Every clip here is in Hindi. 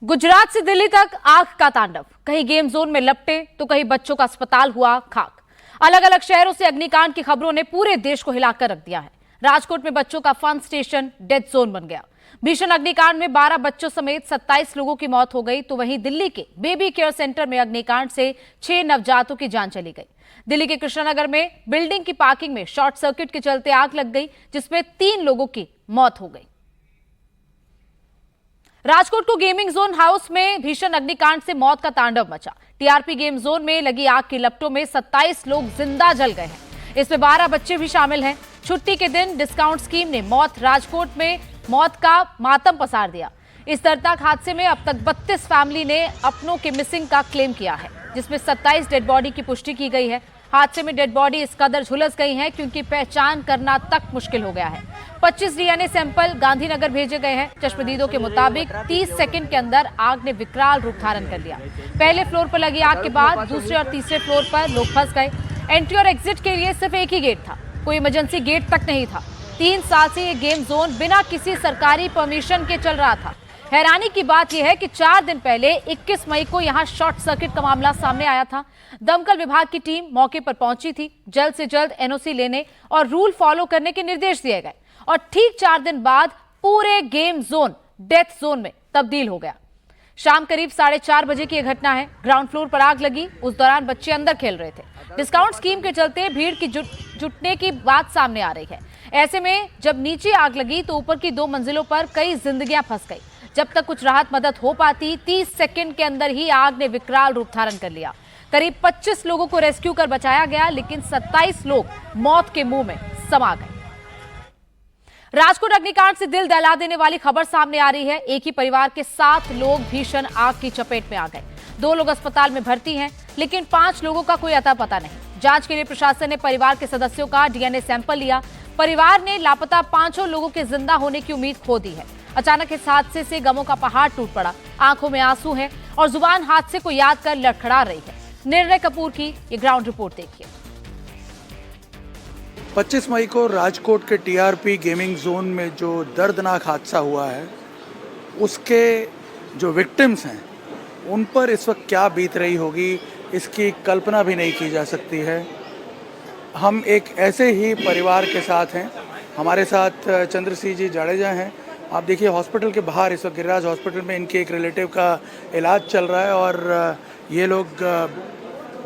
गुजरात से दिल्ली तक आग का तांडव, कहीं गेम जोन में लपटे तो कहीं बच्चों का अस्पताल हुआ खाक। अलग अलग शहरों से अग्निकांड की खबरों ने पूरे देश को हिलाकर रख दिया है। राजकोट में बच्चों का फन स्टेशन डेथ जोन बन गया। भीषण अग्निकांड में 12 बच्चों समेत 27 लोगों की मौत हो गई, तो वहीं दिल्ली के बेबी केयर सेंटर में अग्निकांड से 6 नवजातों की जान चली गई। दिल्ली के कृष्णानगर में बिल्डिंग की पार्किंग में शॉर्ट सर्किट के चलते आग लग गई, जिसमें 3 लोगों की मौत हो गई। राजकोट को गेमिंग जोन हाउस में भीषण अग्निकांड से मौत का तांडव मचा। टीआरपी गेम जोन में लगी आग की लपटों में 27 लोग जिंदा जल गए हैं। इसमें 12 बच्चे भी शामिल हैं। छुट्टी के दिन डिस्काउंट स्कीम ने राजकोट में मौत का मातम पसार दिया। इस दर्दनाक हादसे में अब तक 32 फैमिली ने अपनों के मिसिंग का क्लेम किया है, जिसमें 27 डेड बॉडी की पुष्टि की गई है। हादसे में डेड बॉडी इस कदर झुलस गई हैं क्योंकि पहचान करना तक मुश्किल हो गया है। 25 डीएनए सैंपल गांधीनगर भेजे गए हैं। चश्मदीदों के मुताबिक 30 सेकंड के अंदर आग ने विकराल रूप धारण कर लिया। पहले फ्लोर पर लगी आग के बाद दूसरे और तीसरे फ्लोर पर लोग फंस गए। एंट्री और एग्जिट के लिए सिर्फ एक ही गेट था, कोई इमरजेंसी गेट तक नहीं था। 3 साल से ये गेम जोन बिना किसी सरकारी परमिशन के चल रहा था। हैरानी की बात यह है कि 4 दिन पहले 21 मई को यहां शॉर्ट सर्किट का मामला सामने आया था। दमकल विभाग की टीम मौके पर पहुंची थी। जल्द से जल्द एनओसी लेने और रूल फॉलो करने के निर्देश दिए गए और ठीक 4 दिन बाद पूरे गेम जोन डेथ जोन में तब्दील हो गया। शाम करीब 4:30 बजे की यह घटना है। ग्राउंड फ्लोर पर आग लगी। उस दौरान बच्चे अंदर खेल रहे थे। डिस्काउंट स्कीम के चलते भीड़ की जुटने की बात सामने आ रही है। ऐसे में जब नीचे आग लगी तो ऊपर की 2 मंजिलों पर कई जिंदगियां फंस गई। जब तक कुछ राहत मदद हो पाती, 30 सेकंड के अंदर ही आग ने विकराल रूप धारण कर लिया। करीब 25 लोगों को रेस्क्यू कर बचाया गया, लेकिन 27 लोग मौत के मुंह में समा गए। राजकोट अग्निकांड से दिल दहला देने वाली खबर सामने आ रही है। एक ही परिवार के 7 लोग भीषण आग की चपेट में आ गए। 2 लोग अस्पताल में भर्ती हैं, लेकिन 5 लोगों का कोई अता पता नहीं। जांच के लिए प्रशासन ने परिवार के सदस्यों का डीएनए सैंपल लिया। परिवार ने लापता 5 लोगों के जिंदा होने की उम्मीद खो दी है। अचानक इस हादसे से गमों का पहाड़ टूट पड़ा। आंखों में आंसू हैं और जुबान हादसे को याद कर लड़खड़ा रही है। निर्णय कपूर की ये ग्राउंड रिपोर्ट देखिए। 25 मई को राजकोट के टीआरपी गेमिंग जोन में जो दर्दनाक हादसा हुआ है, उसके जो विक्टिम्स हैं उन पर इस वक्त क्या बीत रही होगी, इसकी कल्पना भी नहीं की जा सकती है। हम एक ऐसे ही परिवार के साथ हैं। हमारे साथ चंद्र सिंह जी जाडेजा हैं। आप देखिए हॉस्पिटल के बाहर इस वक्त गिरिराज हॉस्पिटल में इनके एक रिलेटिव का इलाज चल रहा है और ये लोग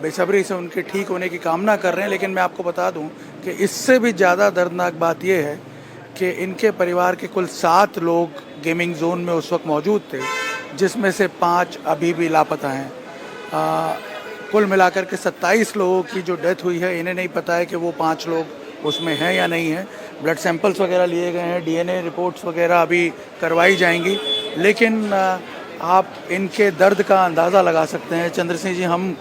बेसब्री से उनके ठीक होने की कामना कर रहे हैं। लेकिन मैं आपको बता दूं कि इससे भी ज़्यादा दर्दनाक बात यह है कि इनके परिवार के कुल 7 लोग गेमिंग जोन में उस वक्त मौजूद थे, जिसमें से 5 अभी भी लापता हैं। कुल मिलाकर के 27 लोगों की जो डेथ हुई है, इन्हें नहीं पता है कि वो 5 लोग उसमें हैं या नहीं हैं। ब्लड सैंपल्स वगैरह लिए गए हैं, डीएनए रिपोर्ट्स वगैरह अभी करवाई जाएंगी, लेकिन आप इनके दर्द का अंदाज़ा लगा सकते हैं। चंद्र सिंह जी, हम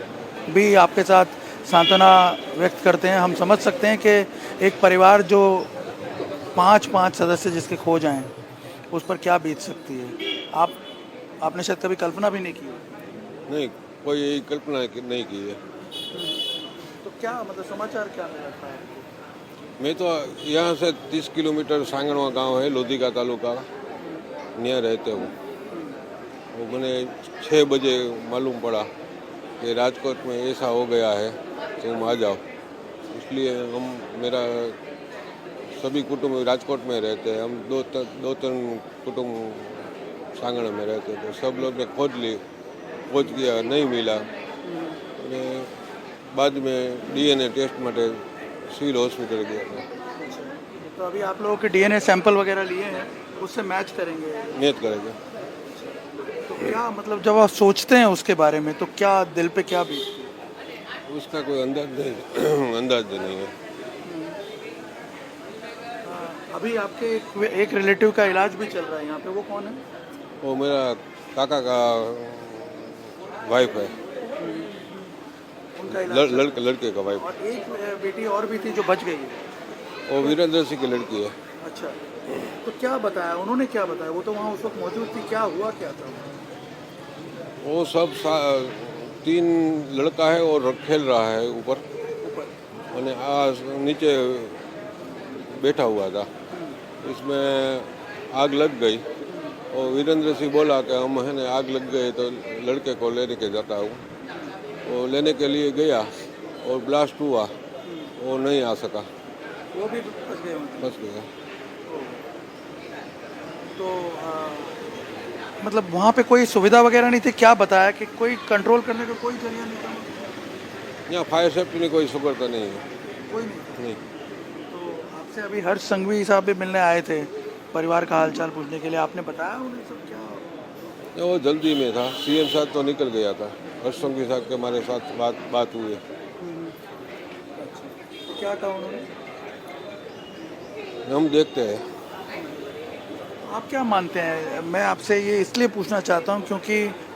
भी आपके साथ सांत्वना व्यक्त करते हैं। हम समझ सकते हैं कि एक परिवार जो 5 सदस्य जिसके खो जाएं, उस पर क्या बीत सकती है। आपने शायद कभी कल्पना भी नहीं की? नहीं, कोई कल्पना नहीं की है। तो क्या मतलब समाचार क्या मिला था? मैं तो यहाँ से 30 किलोमीटर सांगणवा गांव है, लोधिका तालुका, यहाँ रहते हूँ। वो मैंने 6 बजे मालूम पड़ा कि राजकोट में ऐसा हो गया है, तो तुम आ जाओ। इसलिए मेरा सभी कुटुंब राजकोट में रहते हैं। हम 2-3 कुटुंब सांगण में रहते थे। सब लोग ने खोज किया, नहीं मिला। बाद में डीएनए टेस्ट माटे सिविल हॉस्पिटल गया था। तो अभी आप लोगों के डीएनए सैंपल वगैरह लिए हैं, उससे मैच करेंगे? मैच करेंगे। तो क्या मतलब जब आप सोचते हैं उसके बारे में, तो क्या दिल पे क्या बीतती है? उसका कोई अंदाज नहीं है। अभी आपके एक रिलेटिव का इलाज भी चल रहा है यहाँ पे, वो कौन है? वो मेरा काका का वाइफ है। उनका इलाज लड़के का वाइफ। और एक बेटी और भी थी जो बच गई है, वो वीरेंद्र सिंह की लड़की है। अच्छा, तो क्या बताया उन्होंने? क्या बताया? वो तो वहाँ उस वक्त मौजूद थी। क्या हुआ क्या था? वो सब 3 लड़का है और खेल रहा है ऊपर, नीचे बैठा हुआ था। इसमें आग लग गई और वीरेंद्र सिंह बोला कि हम है ना आग लग गए तो लड़के को लेने के जाता हूँ। वो लेने के लिए गया और ब्लास्ट हुआ, वो नहीं आ सका, वो भी फंस गए होंगे। फंस गया। तो मतलब वहाँ पे कोई सुविधा वगैरह नहीं थी? क्या बताया कि कोई कंट्रोल करने का कोई जरिया नहीं था? यहाँ फायर सेफ्टी की कोई सुविधा नहीं है। कोई नहीं। नहीं, तो आपसे अभी हर्ष संघवी साहब भी मिलने आए थे परिवार का हालचाल पूछने के लिए, आपने बताया उन्हें सब क्या? वो जल्दी में था, सीएम साहब तो निकल गया था, हर्ष संघवी साहब के हमारे साथ बात हुई। तो क्या कहा उन्होंने? हम देखते हैं। आप क्या मानते हैं? मैं आपसे ये इसलिए पूछना चाहता हूँ क्योंकि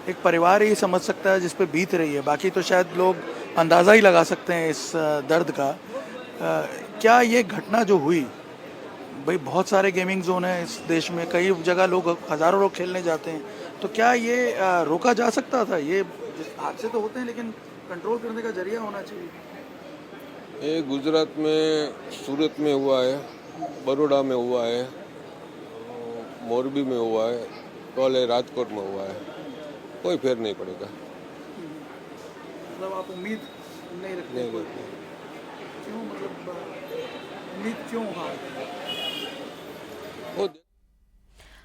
एक परिवार ही समझ सकता है जिस पे बीत रही है, बाकी तो शायद लोग अंदाज़ा ही लगा सकते हैं इस दर्द का। क्या ये घटना जो हुई, भाई बहुत सारे गेमिंग जोन हैं इस देश में, कई जगह लोग, हज़ारों लोग खेलने जाते हैं, तो क्या ये रोका जा सकता था? ये हादसे तो होते हैं लेकिन कंट्रोल करने का जरिया होना चाहिए। ये गुजरात में, सूरत में हुआ है, बड़ौदा में हुआ है, मोरबी में हुआ है, कल राजकोट में हुआ है, कोई फेर नहीं पड़ेगा। मतलब आप उम्मीद नहीं रखते? नहीं कोई? नहीं। क्यों, मतलब उम्मीद क्यों? हाँ, वो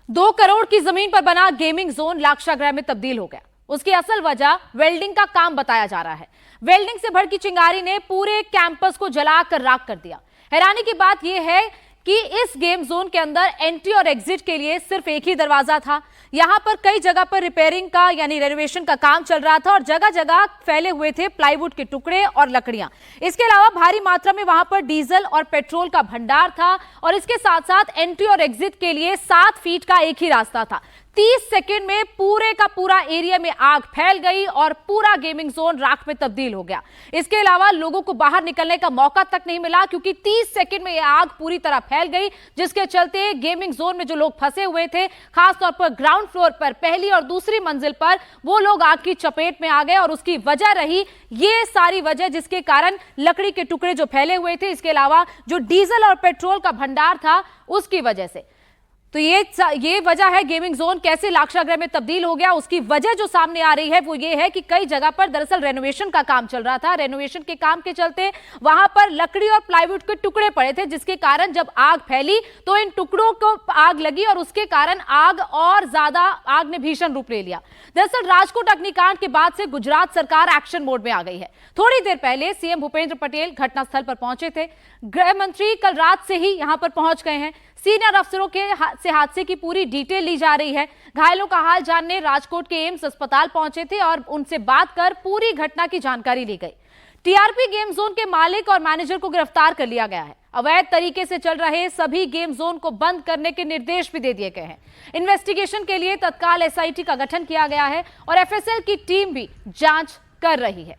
2 करोड़ की जमीन पर बना गेमिंग जोन लाक्षागृह में तब्दील हो गया। उसकी असल वजह वेल्डिंग का काम बताया जा रहा है। वेल्डिंग से भड़की चिंगारी ने पूरे कैंपस को जलाकर राख कर दिया। हैरानी की बात यह है कि इस गेम जोन के अंदर एंट्री और एग्जिट के लिए सिर्फ एक ही दरवाजा था। यहां पर कई जगह पर रिपेयरिंग का यानी रेनोवेशन का काम चल रहा था और जगह जगह फैले हुए थे प्लाईवुड के टुकड़े और लकड़ियां। इसके अलावा भारी मात्रा में वहां पर डीजल और पेट्रोल का भंडार था और इसके साथ साथ एंट्री और एग्जिट के लिए 7 फीट का एक ही रास्ता था। 30 सेकंड में पूरे का पूरा एरिया में आग फैल गई और पूरा गेमिंग जोन राख में तब्दील हो गया। इसके अलावा लोगों को बाहर निकलने का मौका तक नहीं मिला क्योंकि 30 सेकंड में यह आग पूरी तरह फैल गई, जिसके चलते गेमिंग जोन में जो लोग फंसे हुए थे, खासतौर पर ग्राउंड फ्लोर पर पहली और दूसरी मंजिल पर, वो लोग आग की चपेट में आ गए और उसकी वजह रही ये सारी वजह जिसके कारण लकड़ी के टुकड़े जो फैले हुए थे, इसके अलावा जो डीजल और पेट्रोल का भंडार था उसकी वजह से। तो ये वजह है गेमिंग जोन कैसे लाक्षागृह में तब्दील हो गया। उसकी वजह जो सामने आ रही है वो ये है कि कई जगह पर दरअसल रेनोवेशन का काम चल रहा था। रेनोवेशन के काम के चलते वहां पर लकड़ी और प्लाईवुड के टुकड़े पड़े थे, जिसके कारण जब आग फैली तो इन टुकड़ों को आग लगी और उसके कारण आग और ज्यादा आग ने भीषण रूप ले लिया। दरअसल राजकोट अग्निकांड के बाद से गुजरात सरकार एक्शन मोड में आ गई है। थोड़ी देर पहले सीएम भूपेंद्र पटेल घटनास्थल पर पहुंचे थे। गृह मंत्री कल रात से ही यहां पर पहुंच गए हैं। सीनियर अफसरों के से हादसे की पूरी डिटेल ली जा रही है। घायलों का हाल जानने राजकोट के एम्स अस्पताल पहुंचे थे और उनसे बात कर पूरी घटना की जानकारी ली गई। टीआरपी गेम जोन के मालिक और मैनेजर को गिरफ्तार कर लिया गया है। अवैध तरीके से चल रहे सभी गेम जोन को बंद करने के निर्देश भी दे दिए गए हैं। इन्वेस्टिगेशन के लिए तत्काल एसआईटी का गठन किया गया है और एफएसएल की टीम भी जांच कर रही है।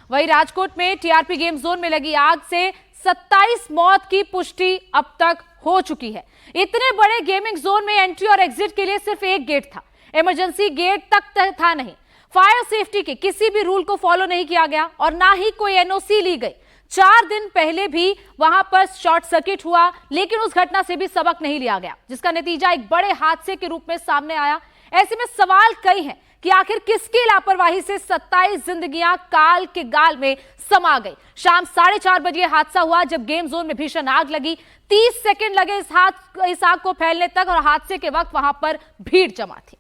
वहीं राजकोट में टीआरपी गेम जोन में लगी आग से 27 मौत की पुष्टि अब तक हो चुकी है। इतने बड़े गेमिंग जोन में एंट्री और एग्जिट के लिए सिर्फ एक गेट था, इमरजेंसी गेट तक था नहीं। फायर सेफ्टी के किसी भी रूल को फॉलो नहीं किया गया और ना ही कोई एनओसी ली गई। 4 दिन पहले भी वहां पर शॉर्ट सर्किट हुआ, लेकिन उस घटना से भी सबक नहीं लिया गया, जिसका नतीजा एक बड़े हादसे के रूप में सामने आया। ऐसे में सवाल कई हैं कि आखिर किसकी लापरवाही से 27 जिंदगियां काल के गाल में समा गई। शाम 4:30 बजे हादसा हुआ जब गेम जोन में भीषण आग लगी। 30 सेकंड लगे इस आग को फैलने तक और हादसे के वक्त वहां पर भीड़ जमा थी।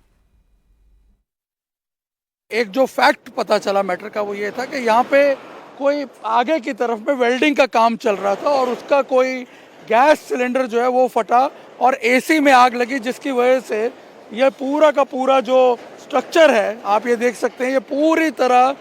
एक जो फैक्ट पता चला मैटर का वो ये था कि यहाँ पे कोई आगे की तरफ में वेल्डिंग का काम चल रहा था और उसका कोई गैस सिलेंडर जो है वो फटा और एसी में आग लगी, जिसकी वजह से ये पूरा का पूरा जो स्ट्रक्चर है, आप ये देख सकते हैं, ये पूरी तरह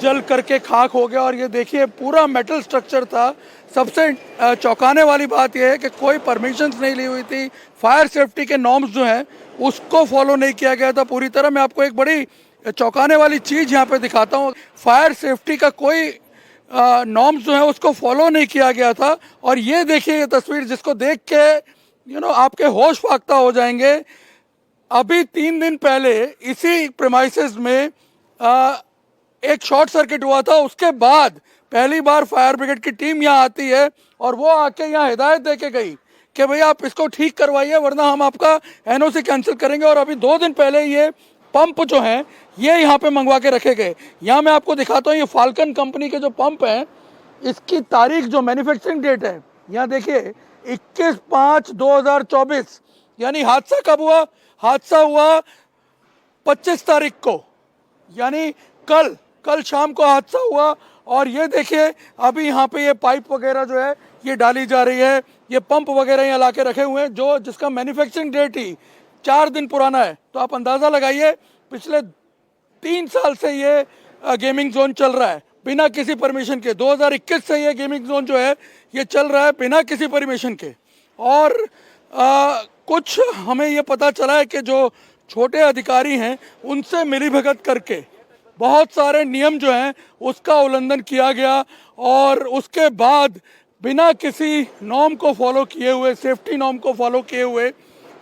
जल करके खाक हो गया। और ये देखिए पूरा मेटल स्ट्रक्चर था। सबसे चौंकाने वाली बात यह है कि कोई परमिशंस नहीं ली हुई थी। फायर सेफ्टी के नॉर्म्स जो हैं उसको फॉलो नहीं किया गया था पूरी तरह। मैं आपको एक बड़ी चौंकाने वाली चीज़ यहाँ पे दिखाता हूँ। फायर सेफ्टी का कोई नॉर्म्स जो है उसको फॉलो नहीं किया गया था। और ये देखिए ये तस्वीर, जिसको देख के आपके होश फाख्ता हो जाएंगे। अभी 3 दिन पहले इसी प्रेमाइसेस में एक शॉर्ट सर्किट हुआ था। उसके बाद पहली बार फायर ब्रिगेड की टीम यहाँ आती है और वो आके यहाँ हिदायत दे के गई कि भैया आप इसको ठीक करवाइए वरना हम आपका एनओसी कैंसिल करेंगे। और अभी 2 दिन पहले ये पंप जो हैं ये यहाँ पे मंगवा के रखे गए। यहाँ मैं आपको दिखाता हूँ, ये फाल्कन कंपनी के जो पंप हैं इसकी तारीख जो मैन्युफैक्चरिंग डेट है यहाँ देखिए 21/5/2024, यानी हादसा कब हुआ? हादसा हुआ 25 तारीख को, यानी कल शाम को हादसा हुआ। और ये देखिए अभी यहाँ पे ये पाइप वगैरह जो है ये डाली जा रही है, ये पंप वगैरह यहाँ ला के रखे हुए हैं जो जिसका मैन्युफैक्चरिंग डेट ही 4 दिन पुराना है। तो आप अंदाज़ा लगाइए पिछले 3 साल से ये गेमिंग जोन चल रहा है बिना किसी परमिशन के। 2021 से ये गेमिंग जोन जो है ये चल रहा है बिना किसी परमिशन के। और कुछ हमें ये पता चला है कि जो छोटे अधिकारी हैं उनसे मिलीभगत करके बहुत सारे नियम जो हैं उसका उल्लंघन किया गया। और उसके बाद बिना किसी नॉर्म को फॉलो किए हुए, सेफ्टी नॉर्म को फॉलो किए हुए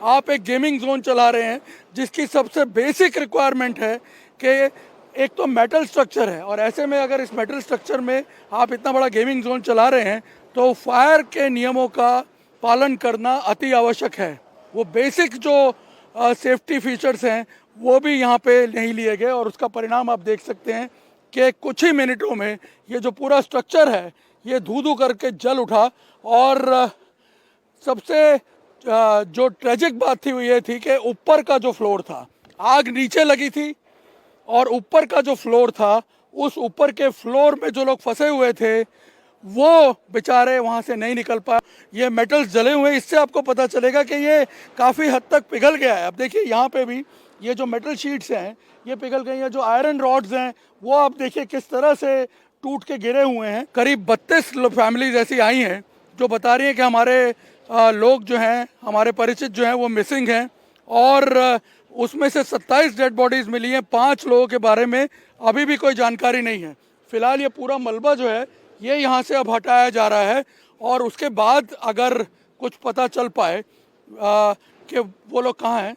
आप एक गेमिंग जोन चला रहे हैं जिसकी सबसे बेसिक रिक्वायरमेंट है कि एक तो मेटल स्ट्रक्चर है। और ऐसे में अगर इस मेटल स्ट्रक्चर में आप इतना बड़ा गेमिंग जोन चला रहे हैं तो फायर के नियमों का पालन करना अति आवश्यक है। वो बेसिक जो सेफ्टी फीचर्स हैं वो भी यहाँ पे नहीं लिए गए। और उसका परिणाम आप देख सकते हैं कि कुछ ही मिनटों में ये जो पूरा स्ट्रक्चर है ये धू करके जल उठा। और सबसे जो ट्रेजिक बात थी वो ये थी कि ऊपर का जो फ्लोर था, आग नीचे लगी थी और ऊपर का जो फ्लोर था उस ऊपर के फ्लोर में जो लोग फंसे हुए थे वो बेचारे वहाँ से नहीं निकल पाए। ये मेटल्स जले हुए, इससे आपको पता चलेगा कि ये काफ़ी हद तक पिघल गया है। अब देखिए यहाँ पे भी ये जो मेटल शीट्स हैं ये पिघल गई हैं। जो आयरन रॉड्स हैं वो आप देखिए किस तरह से टूट के गिरे हुए हैं। करीब 32 फैमिलीज ऐसी आई हैं जो बता रही हैं कि हमारे लोग जो हैं, हमारे परिचित जो हैं वो मिसिंग हैं। और उसमें से 27 डेड बॉडीज़ मिली हैं। 5 लोगों के बारे में अभी भी कोई जानकारी नहीं है। फिलहाल ये पूरा मलबा जो है ये यहाँ से अब हटाया जा रहा है। और उसके बाद अगर कुछ पता चल पाए कि वो लोग कहाँ हैं